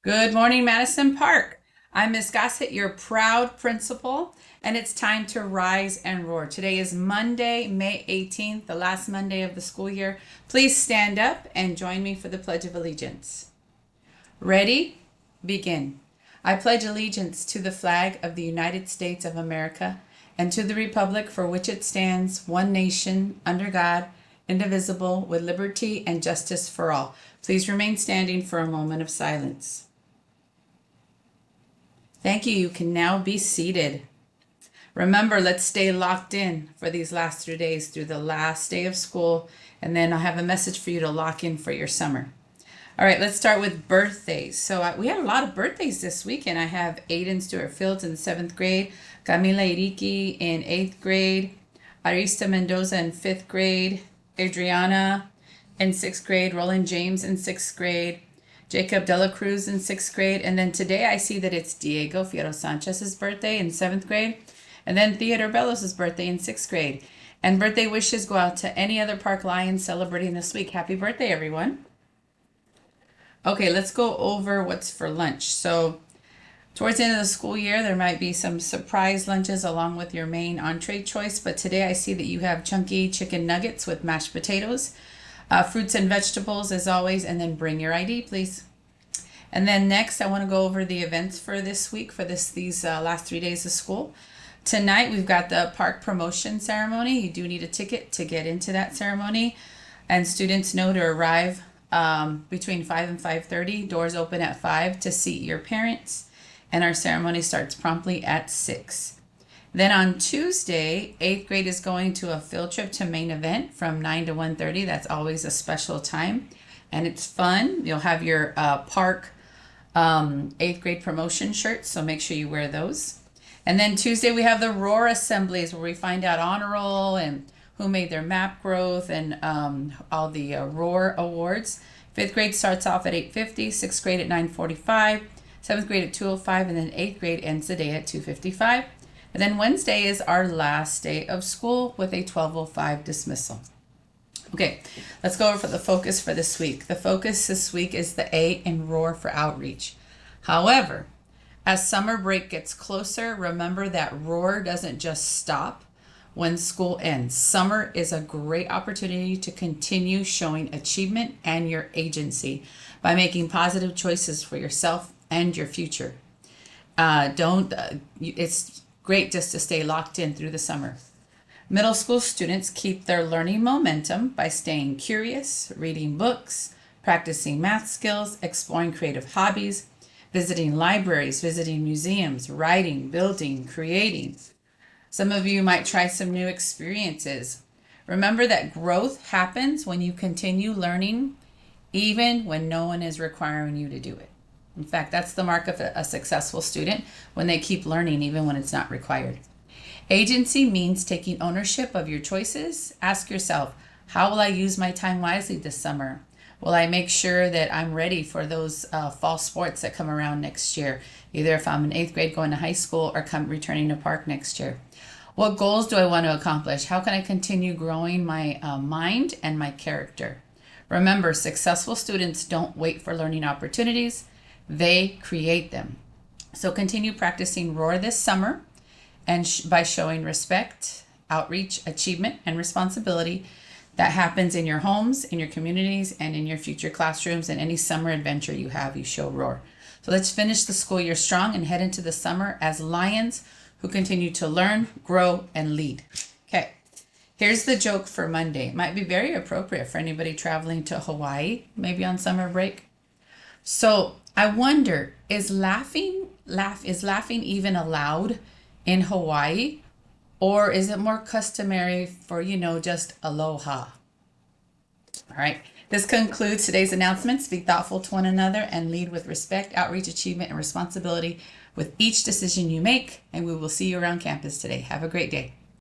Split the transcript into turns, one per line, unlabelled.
Good morning, Madison Park. I'm Miss Gossett, your proud principal, and it's time to rise and roar. Today is Monday, May 18th, the last Monday of the school year. Please stand up and join me for the Pledge of Allegiance. Ready? Begin. I pledge allegiance to the flag of the United States of America and to the republic for which it stands, one nation, under God, indivisible, with liberty and justice for all. Please remain standing for a moment of silence. Thank you. You can now be seated. Remember, let's stay locked in for these last 3 days through the last day of school, and then I'll have a message for you to lock in for your summer. All right, let's start with birthdays. So we had a lot of birthdays this weekend. I have Aiden Stewart Fields in 7th grade, Camila Iriki in 8th grade, Arista Mendoza in 5th grade, Adriana in 6th grade, Roland James in 6th grade, Jacob Dela Cruz in 6th grade. And then today I see that it's Diego Fierro Sanchez's birthday in 7th grade. And then Theodore Bellos' birthday in 6th grade. And birthday wishes go out to any other Park Lions celebrating this week. Happy birthday, everyone. Okay, let's go over what's for lunch. So towards the end of the school year, there might be some surprise lunches along with your main entree choice. But today I see that you have chunky chicken nuggets with mashed potatoes, fruits and vegetables as always, and then bring your ID, please. And then next, I want to go over the events for this week, for these last 3 days of school. Tonight, we've got the park promotion ceremony. You do need a ticket to get into that ceremony. And students know to arrive between 5 and 5:30. Doors open at 5 to seat your parents. And our ceremony starts promptly at 6. Then on Tuesday, 8th grade is going to a field trip to Main Event from 9 to 1:30. That's always a special time. And it's fun. You'll have your park 8th grade promotion shirts, so make sure you wear those. And then Tuesday, we have the Roar assemblies where we find out honor roll and who made their map growth and all the Roar awards. 5th grade starts off at 8:50, 6th grade at 9:45, 7th grade at 2:05, and then 8th grade ends the day at 2:55. And then Wednesday is our last day of school with a 12:05 dismissal. Okay, let's go over for the focus for this week. The focus this week is the A in Roar for outreach. However, as summer break gets closer, remember that Roar doesn't just stop when school ends. Summer is a great opportunity to continue showing achievement and your agency by making positive choices for yourself and your future. It's great just to stay locked in through the summer. Middle school students keep their learning momentum by staying curious, reading books, practicing math skills, exploring creative hobbies, visiting libraries, visiting museums, writing, building, creating. Some of you might try some new experiences. Remember that growth happens when you continue learning, even when no one is requiring you to do it. In fact, that's the mark of a successful student, when they keep learning even when it's not required. Agency means taking ownership of your choices. Ask yourself, how will I use my time wisely this summer? Will I make sure that I'm ready for those fall sports that come around next year, either if I'm in 8th grade going to high school or returning to Park next year? What goals do I want to accomplish? How can I continue growing my mind and my character? Remember, successful students don't wait for learning opportunities. They create them. So continue practicing Roar this summer and by showing respect, outreach, achievement, and responsibility that happens in your homes, in your communities, and in your future classrooms, and any summer adventure you have, you show Roar. So let's finish the school year strong and head into the summer as Lions who continue to learn, grow, and lead. Okay, here's the joke for Monday. It might be very appropriate for anybody traveling to Hawaii, maybe on summer break. So I wonder, is laughing even allowed in Hawaii? Or is it more customary for, just aloha? All right. This concludes today's announcements. Be thoughtful to one another and lead with respect, outreach, achievement, and responsibility with each decision you make. And we will see you around campus today. Have a great day.